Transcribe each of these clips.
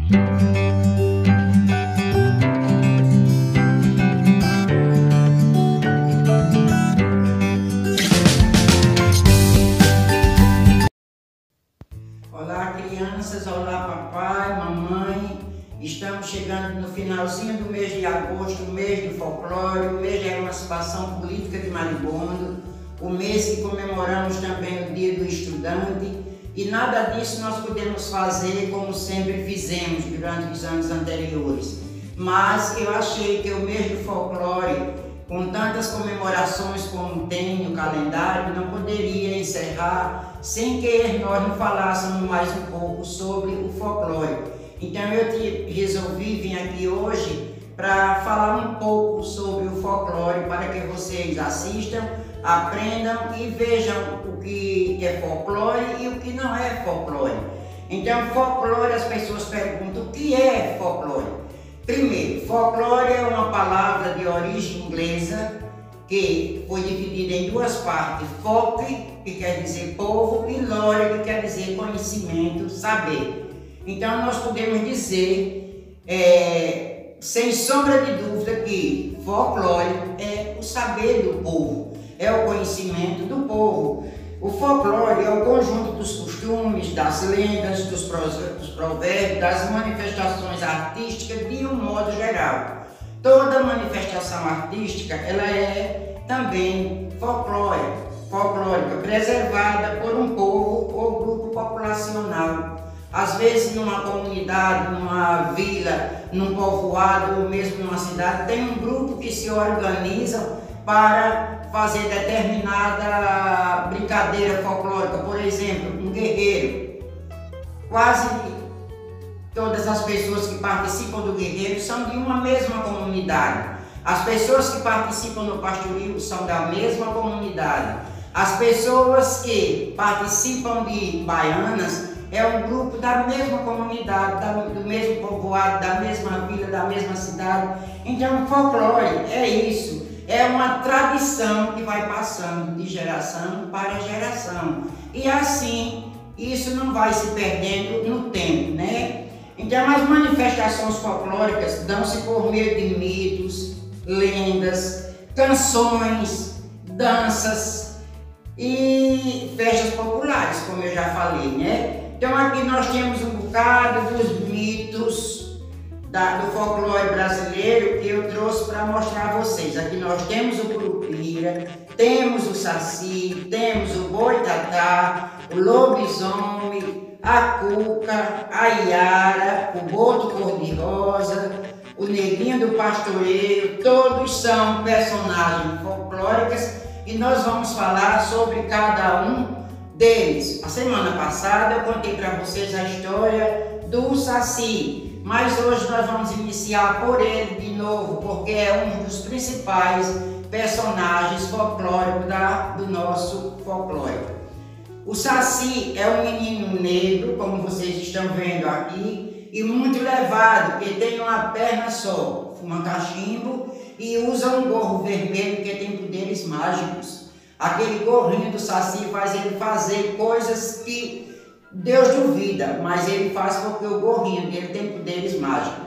Olá, crianças, olá, papai, mamãe. Estamos chegando no finalzinho do mês de agosto, o mês do folclore, o mês da emancipação política de Maribondo, o mês que comemoramos também o Dia do Estudante, e nada disso nós podemos fazer como sempre fizemos durante os anos anteriores. Mas eu achei que o mês do folclore, com tantas comemorações como tem no calendário, não poderia encerrar sem que nós não falássemos mais um pouco sobre o folclore. Então eu resolvi vir aqui hoje para falar um pouco sobre o folclore, para que vocês assistam, aprendam e vejam o que é folclore e o que não é folclore. Então, folclore, as pessoas perguntam o que é folclore. Primeiro, folclore é uma palavra de origem inglesa que foi dividida em duas partes: folk, que quer dizer povo, e lore, que quer dizer conhecimento, saber. Então nós podemos dizer, sem sombra de dúvida, que folclore é o saber do povo, é o conhecimento do povo. O folclore é o conjunto dos costumes, das lendas, dos provérbios, das manifestações artísticas de um modo geral. Toda manifestação artística ela é também folclórica, preservada por um povo ou grupo populacional. Às vezes numa comunidade, numa vila, num povoado ou mesmo numa cidade, tem um grupo que se organiza para fazer determinada brincadeira folclórica. Por exemplo, um guerreiro. Quase todas as pessoas que participam do guerreiro são de uma mesma comunidade. As pessoas que participam do pastoril são da mesma comunidade. As pessoas que participam de baianas é um grupo da mesma comunidade, do mesmo povoado, da mesma vila, da mesma cidade. Então, o folclore é isso, é uma tradição que vai passando de geração para geração. E assim, isso não vai se perdendo no tempo, né? Então, as manifestações folclóricas dão-se por meio de mitos, lendas, canções, danças e festas populares, como eu já falei, né? Então aqui nós temos um bocado dos mitos do folclore brasileiro que eu trouxe para mostrar a vocês. Aqui nós temos o curupira, temos o saci, temos o boitatá, o lobisomem, a cuca, a iara, o boto cor-de-rosa, o neguinho do pastoreio. Todos são personagens folclóricos e nós vamos falar sobre cada um deles. A semana passada eu contei para vocês a história do saci, mas hoje nós vamos iniciar por ele de novo, porque é um dos principais personagens folclóricos do nosso folclore. O saci é um menino negro, como vocês estão vendo aqui, e muito levado, que tem uma perna só, fuma cachimbo e usa um gorro vermelho que tem poderes mágicos. Aquele gorrinho do saci faz ele fazer coisas que Deus duvida, mas ele faz porque o gorrinho dele tem poderes mágicos.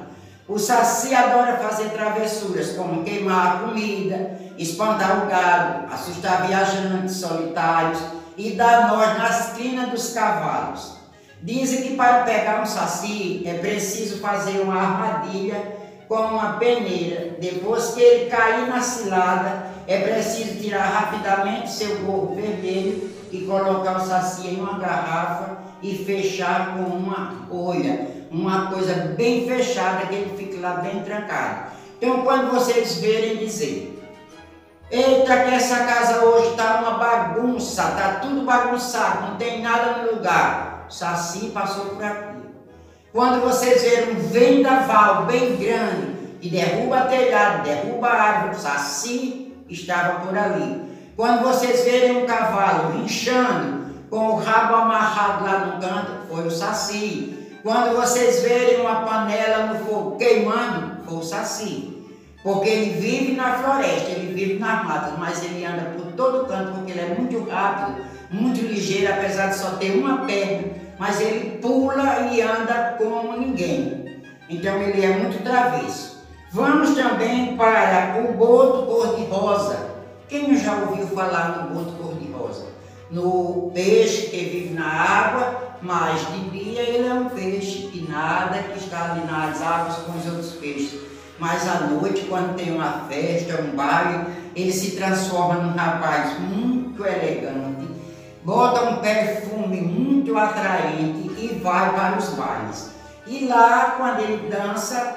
O saci adora fazer travessuras, como queimar a comida, espantar o gado, assustar viajantes solitários e dar nós nas crinas dos cavalos. Dizem que para pegar um saci é preciso fazer uma armadilha com uma peneira. Depois que ele cair na cilada, é preciso tirar rapidamente seu gorro vermelho e colocar o saci em uma garrafa e fechar com uma olha, uma coisa bem fechada, que ele fique lá bem trancado. Então, quando vocês verem dizer: eita, que essa casa hoje está uma bagunça, está tudo bagunçado, não tem nada no lugar, o saci passou por aqui. Quando vocês verem um vendaval bem grande, que derruba telhado, derruba árvore, o saci estava por ali. Quando vocês verem um cavalo rinchando, com o rabo amarrado lá no canto, foi o saci. Quando vocês verem uma panela no fogo queimando, foi o saci. Porque ele vive na floresta, ele vive nas matas, mas ele anda por todo canto, porque ele é muito rápido, muito ligeiro, apesar de só ter uma perna, mas ele pula e anda como ninguém. Então ele é muito travesso. Vamos também para o boto cor-de-rosa. Quem já ouviu falar no boto cor-de-rosa? No peixe que vive na água, mas de dia ele é um peixe que nada, que está ali nas águas com os outros peixes. Mas à noite, quando tem uma festa, um baile, ele se transforma num rapaz muito elegante, bota um perfume muito atraente e vai para os bailes. E lá, quando ele dança,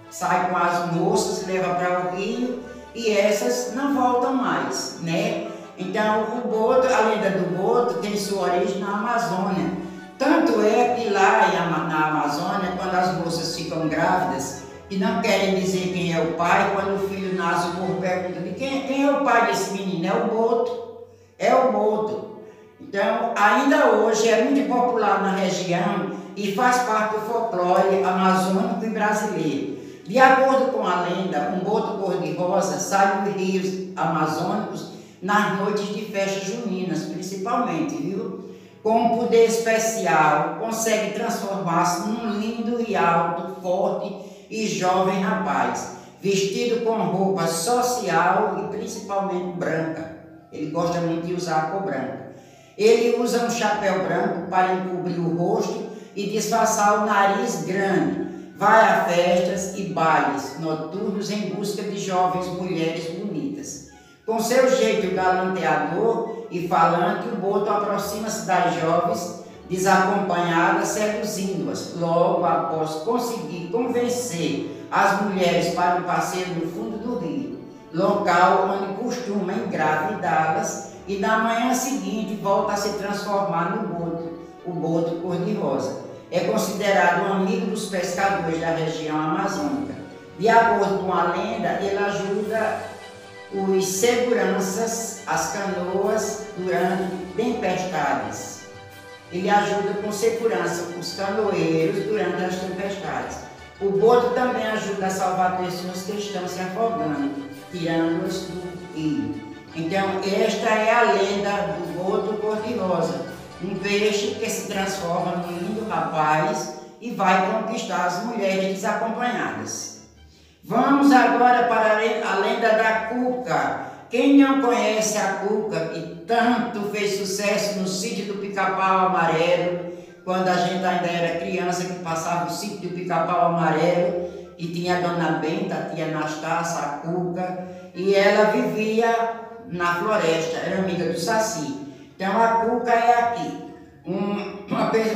sai com as moças, leva para o rio e essas não voltam mais, né? Então, o boto, a lenda do boto tem sua origem na Amazônia. Tanto é que lá na Amazônia, quando as moças ficam grávidas e não querem dizer quem é o pai, quando o filho nasce, o povo pergunta de quem é o pai desse menino? É o boto. É o boto. Então, ainda hoje é muito popular na região e faz parte do folclore amazônico e brasileiro. De acordo com a lenda, um boto cor-de-rosa sai dos rios amazônicos nas noites de festas juninas, principalmente, viu? Com um poder especial, consegue transformar-se num lindo e alto, forte e jovem rapaz, vestido com roupa social e principalmente branca. Ele gosta muito de usar a cor branca. Ele usa um chapéu branco para encobrir o rosto e disfarçar o nariz grande. Vai a festas e bailes noturnos em busca de jovens mulheres bonitas. Com seu jeito galanteador e falante, o boto aproxima-se das jovens desacompanhadas, seduzindo-as, logo após conseguir convencer as mulheres para um passeio no fundo do rio, local onde costuma engravidá-las, e na manhã seguinte volta a se transformar no boto, o boto cor-de-rosa. É considerado um amigo dos pescadores da região amazônica. De acordo com a lenda, ele ajuda os seguranças, as canoas, durante tempestades. Ele ajuda com segurança os canoeiros durante as tempestades. O boto também ajuda a salvar pessoas que estão se afogando, tirando-os do rio. Então, esta é a lenda do boto cor-de-rosa, um peixe que se transforma num lindo rapaz e vai conquistar as mulheres desacompanhadas. Vamos agora para a lenda da cuca. Quem não conhece a cuca, que tanto fez sucesso no sítio do Pica-Pau Amarelo, quando a gente ainda era criança, que passava o sítio do Pica-Pau Amarelo, e tinha a dona Benta, a tia Anastácia, a cuca, e ela vivia na floresta, era amiga do Saci. Então a cuca é aqui,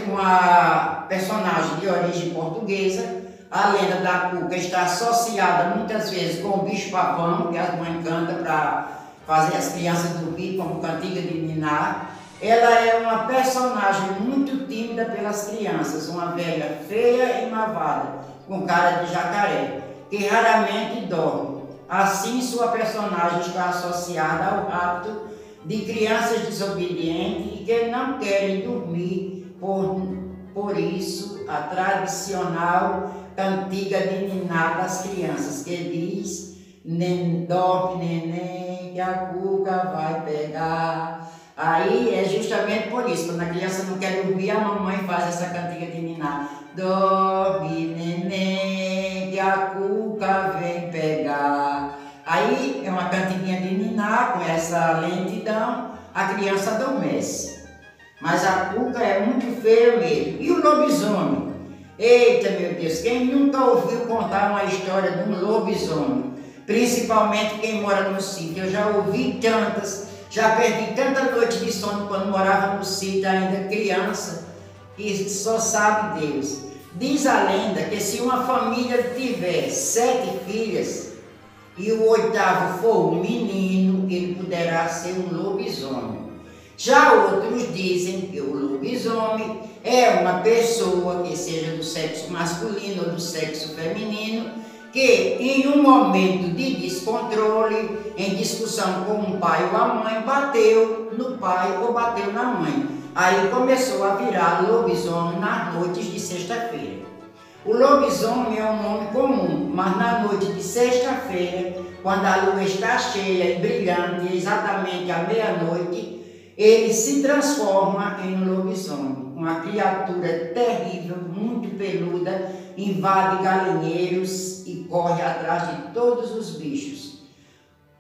uma personagem de origem portuguesa. A lenda da cuca está associada muitas vezes com o bicho-papão, que as mães cantam para fazer as crianças dormir, como cantiga de ninar. Ela é uma personagem muito tímida pelas crianças, uma velha feia e malvada, com cara de jacaré, que raramente dorme. Assim, sua personagem está associada ao rapto de crianças desobedientes e que não querem dormir. Por isso, a tradicional cantiga de ninar das crianças, que diz: dorme neném, que a cuca vai pegar. Aí é justamente por isso, quando a criança não quer dormir, a mamãe faz essa cantiga de ninar: dorme neném, que a cuca vem pegar. Aí é uma cantiguinha de ninar, com essa lentidão, a criança adormece. Mas a cuca é muito feia mesmo. E o lobisomem? Eita, meu Deus, quem nunca ouviu contar uma história de um lobisomem? Principalmente quem mora no sítio. Eu já ouvi tantas, já perdi tanta noite de sono quando morava no sítio, ainda criança, que só sabe Deus. Diz a lenda que se uma família tiver 7 filhas e o 8º for um menino, ele poderá ser um lobisomem. Já outros dizem que o lobisomem é uma pessoa que seja do sexo masculino ou do sexo feminino, que em um momento de descontrole, em discussão com o pai ou a mãe, bateu no pai ou bateu na mãe. Aí começou a virar lobisomem nas noites de sexta-feira. O lobisomem é um nome comum, mas na noite de sexta-feira, quando a lua está cheia e brilhante, exatamente à meia-noite, ele se transforma em um lobisomem, uma criatura terrível, muito peluda, invade galinheiros e corre atrás de todos os bichos.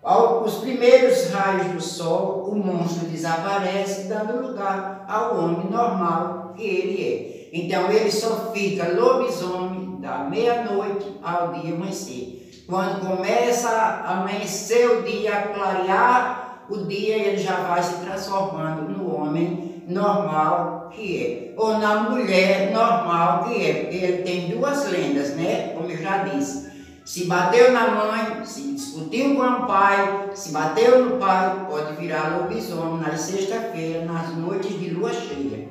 Aos primeiros raios do sol, o monstro desaparece, dando lugar ao homem normal que ele é. Então ele só fica lobisomem da meia-noite ao dia amanhecer. Quando começa a amanhecer o dia, a clarear o dia, ele já vai se transformando no homem normal que é, ou na mulher normal que é, porque ele tem duas lendas, né? Como eu já disse. Se bateu na mãe, se discutiu com o pai, se bateu no pai, pode virar lobisomem na sexta-feira, nas noites de lua cheia.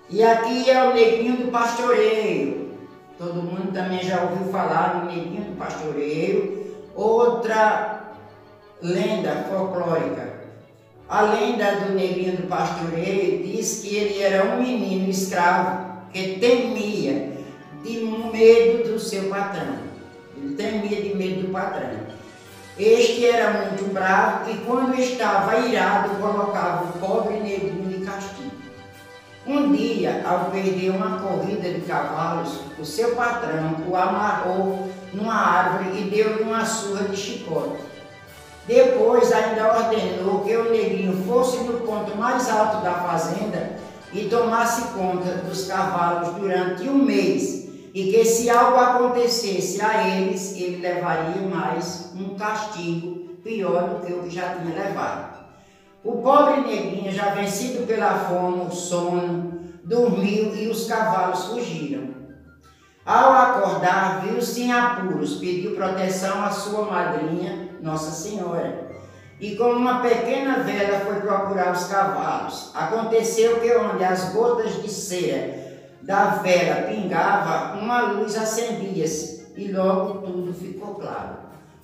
E aqui é o Negrinho do Pastoreio. Todo mundo também já ouviu falar do Negrinho do Pastoreio. Outra lenda folclórica. A lenda do Negrinho do Pastoreio diz que ele era um menino escravo que temia de medo do seu patrão. Ele temia de medo do patrão. Este era muito bravo e quando estava irado colocava o pobre negrinho de castigo. Um dia, ao perder uma corrida de cavalos, o seu patrão o amarrou numa árvore e deu-lhe uma surra de chicote. Depois ainda ordenou que o negrinho fosse no ponto mais alto da fazenda e tomasse conta dos cavalos durante um mês. E que se algo acontecesse a eles, ele levaria mais um castigo pior do que o que já tinha levado. O pobre negrinho, já vencido pela fome, o sono, dormiu e os cavalos fugiram. Ao acordar, viu-se em apuros, pediu proteção à sua madrinha, Nossa Senhora. E com uma pequena vela foi procurar os cavalos. Aconteceu que onde as gotas de cera da vela pingava, uma luz acendia-se e logo tudo ficou claro.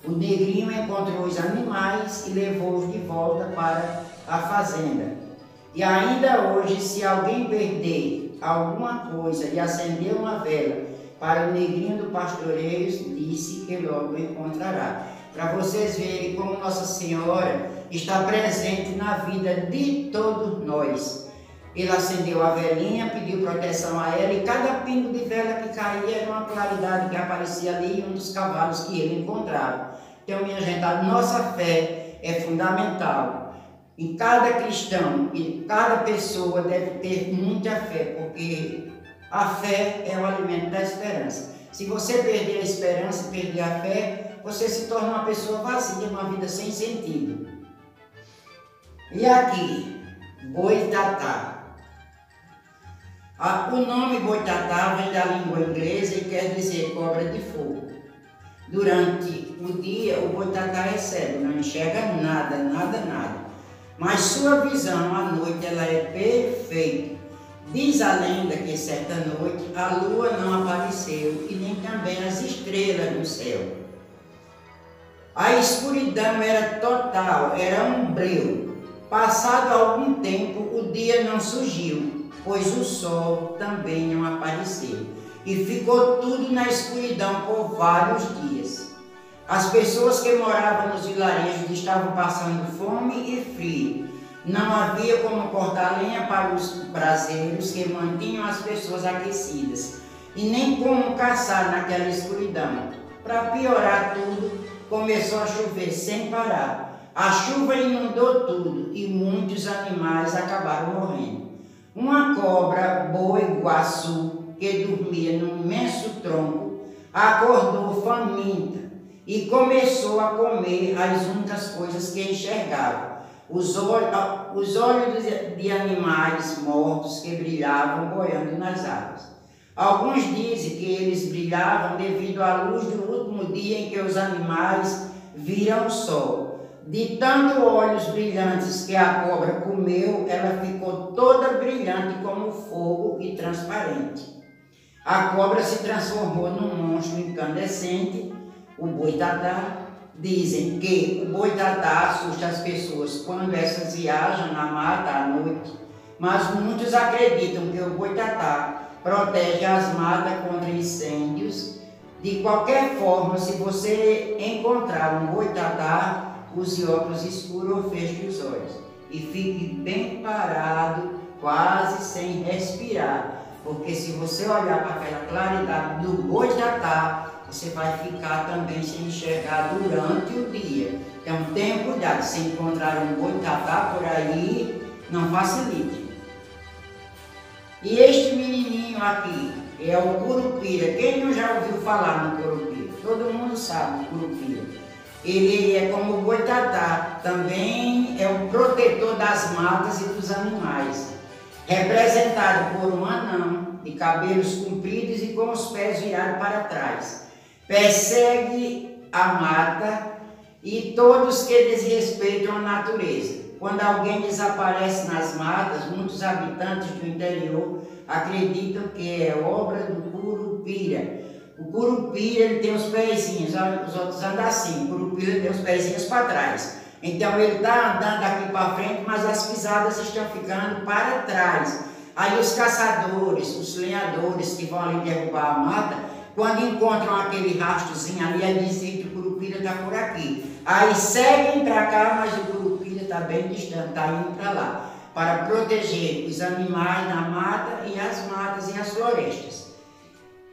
O negrinho encontrou os animais e levou-os de volta para a fazenda. E ainda hoje, se alguém perder alguma coisa e acender uma vela para o Negrinho do Pastoreio, disse que logo encontrará. Para vocês verem como Nossa Senhora está presente na vida de todos nós. Ele acendeu a velinha, pediu proteção a ela e cada pingo de vela que caía era uma claridade que aparecia ali em um dos cavalos que ele encontrava. Então, minha gente, a nossa fé é fundamental. E cada cristão e cada pessoa deve ter muita fé, porque a fé é o alimento da esperança. Se você perder a esperança, perder a fé, você se torna uma pessoa vazia, uma vida sem sentido. E aqui, Boitatá. O nome Boitatá vem da língua inglesa e quer dizer cobra de fogo. Durante o dia, o Boitatá é cego, não enxerga nada, nada. Mas sua visão à noite ela é perfeita. Diz a lenda que certa noite a lua não apareceu e nem também as estrelas no céu. A escuridão era total, era um breu. Passado algum tempo, o dia não surgiu, pois o sol também não apareceu. E ficou tudo na escuridão por vários dias. As pessoas que moravam nos vilarejos estavam passando fome e frio. Não havia como cortar lenha para os braseiros que mantinham as pessoas aquecidas, e nem como caçar naquela escuridão. Para piorar tudo, começou a chover sem parar. A chuva inundou tudo e muitos animais acabaram morrendo. Uma cobra boi-guaçu, que dormia num imenso tronco, acordou faminta e começou a comer as únicas coisas que enxergava. Os olhos de animais mortos que brilhavam boiando nas águas. Alguns dizem que eles brilhavam devido à luz do último dia em que os animais viram o sol. De tanto olhos brilhantes que a cobra comeu, ela ficou toda brilhante como fogo e transparente. A cobra se transformou num monstro incandescente, o Boitatá. Dizem que o Boitatá assusta as pessoas quando essas viajam na mata à noite, mas muitos acreditam que o Boitatá protege as matas contra incêndios. De qualquer forma, se você encontrar um Boitatá, use óculos escuros ou feche os olhos e fique bem parado, quase sem respirar, Porque se você olhar para aquela claridade do boitatá, você vai ficar também sem enxergar durante o dia. Então tenha cuidado, se encontrar um boitatá por aí, não facilite. E este menininho aqui é o curupira. Quem não já ouviu falar no curupira? Todo mundo sabe o curupira. Ele é como o boitatá, também é o protetor das matas e dos animais. Representado por um anão de cabelos compridos e com os pés virados para trás. Persegue a mata e todos que desrespeitam a natureza. Quando alguém desaparece nas matas, muitos habitantes do interior acreditam que é obra do curupira. O curupira ele tem os pezinhos, os outros andam assim, o curupira tem os pezinhos para trás. Então ele está andando aqui para frente, mas as pisadas estão ficando para trás. Aí os caçadores, os lenhadores que vão ali derrubar a mata, quando encontram aquele rastozinho ali, aí dizem que o curupira está por aqui. Aí seguem para cá, mas o curupira está bem distante, está indo para lá, para proteger os animais na mata e as matas e as florestas.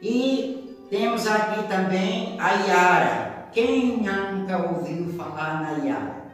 E temos aqui também a Iara. Quem nunca ouviu falar na Iara?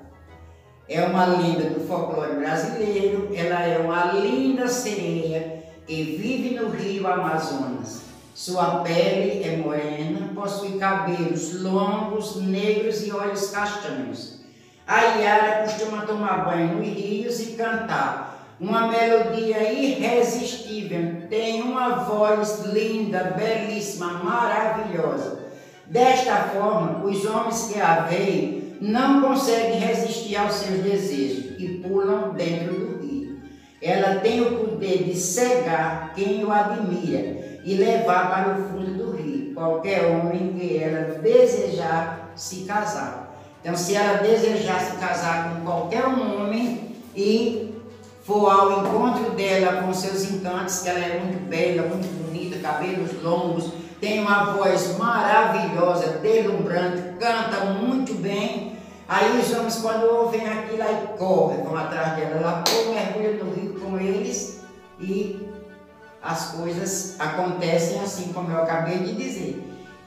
É uma lenda do folclore brasileiro. Ela é uma linda sereia que vive no rio Amazonas. Sua pele é morena, possui cabelos longos, negros e olhos castanhos. A Iara costuma tomar banho nos rios e cantar uma melodia irresistível. Tem uma voz linda, belíssima, maravilhosa. Desta forma, os homens que a veem não conseguem resistir aos seus desejos e pulam dentro do rio. Ela tem o poder de cegar quem o admira e levar para o fundo do rio qualquer homem que ela desejar se casar. Então, se ela desejar se casar com qualquer homem e for ao encontro dela com seus encantos, que ela é muito bela, muito bonita, cabelos longos, tem uma voz maravilhosa, deslumbrante, canta muito bem. Aí os homens, quando ouvem aquilo, aí correm, vão atrás dela, ela mergulha no rio com eles e as coisas acontecem assim como eu acabei de dizer.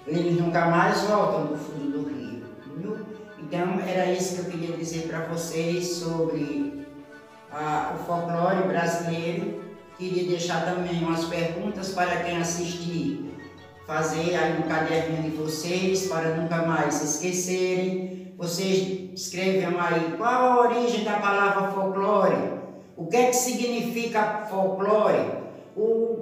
Eles nunca mais voltam do fundo do rio, viu? Então era isso que eu queria dizer para vocês sobre o folclore brasileiro. Queria deixar também umas perguntas para quem assistir, fazer aí no caderninho de vocês, para nunca mais se esquecerem. Vocês escrevam aí qual a origem da palavra folclore, o que é que significa folclore,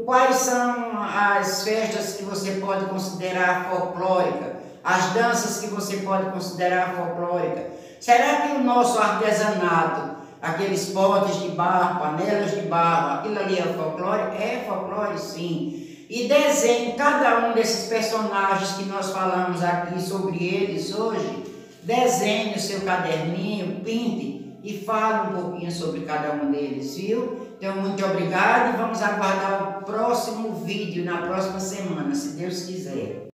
quais são as festas que você pode considerar folclórica, as danças que você pode considerar folclórica. Será que o nosso artesanato, aqueles potes de barro, panelas de barro, aquilo ali é folclore? É folclore, sim. E desenhe cada um desses personagens que nós falamos aqui sobre eles hoje. Desenhe o seu caderninho, pinte e fale um pouquinho sobre cada um deles, viu? Então, muito obrigado e vamos aguardar o próximo vídeo na próxima semana, se Deus quiser.